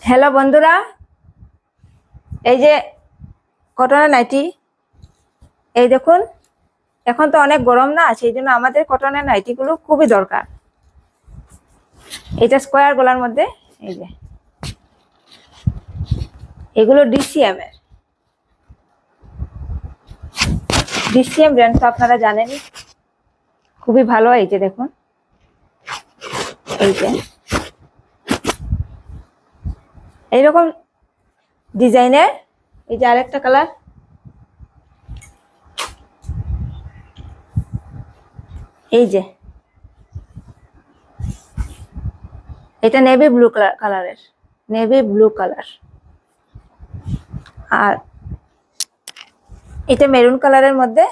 Hello বন্ধুরা, এই যে কটনের নাইটি, এই দেখুন। এখন তো অনেক গরম না, সেই জন্য আমাদের কটনের নাইটিগুলো খুবই দরকার। এটা স্কোয়ার গলার মধ্যে, এই যে এগুলো ডিসিএম এর। ডিসিএম ব্র্যান্ড তো আপনারা জানেনই, খুবই ভালো। এই যে দেখুন, এই যে এইরকম ডিজাইনের। এই যে আরেকটা কালার, এই যে এটা নেভি ব্লু কালারের, নেভি ব্লু কালার। আর এটা মেরুন কালারের মধ্যে।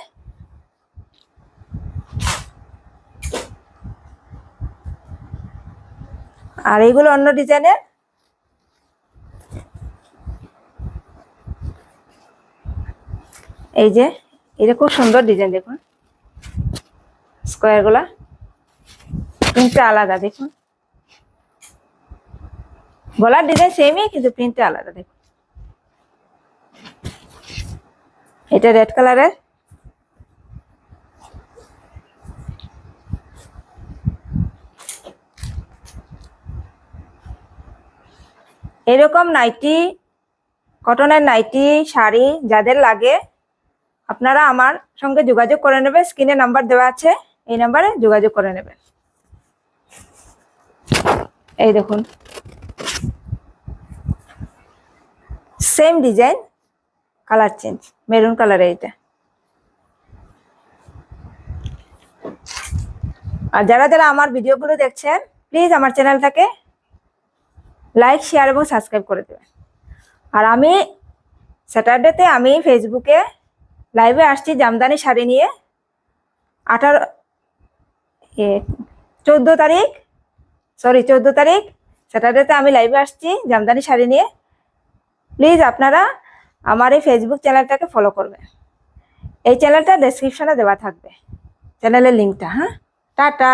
আর এইগুলো অন্য ডিজাইনের। এই যে এটা খুব সুন্দর ডিজাইন, দেখুন স্কোয়ার গুলা, প্রিন্টটা আলাদা। দেখুন গলার ডিজাইন সেমই, কিন্তু প্রিন্টটা আলাদা। দেখুন এটা রেড কালারের। এরকম নাইটি, কটনের নাইটি, শাড়ি যাদের লাগে আপনারা আমার সঙ্গে যোগাযোগ করে নেবেন। স্ক্রিনে নাম্বার দেওয়া আছে, এই নাম্বারে যোগাযোগ করে নেবেন। এই দেখুন same design, colour change, maroon কালারে এটা। আর যারা যারা আমার ভিডিওগুলো দেখছেন, প্লিজ আমার চ্যানেলটাকে লাইক, শেয়ার এবং সাবস্ক্রাইব করে দেবেন। আর আমি স্যাটারডেতে আমি ফেসবুকে লাইভে আসছি জামদানি শাড়ি নিয়ে। 14 তারিখ স্যাটারডেতে আমি লাইভে আসছি জামদানি শাড়ি নিয়ে। প্লিজ আপনারা আমার এই ফেসবুক চ্যানেলটাকে ফলো করবেন। এই চ্যানেলটা ডেসক্রিপশনে দেওয়া থাকবে, চ্যানেলের লিঙ্কটা। হ্যাঁ, টাটা।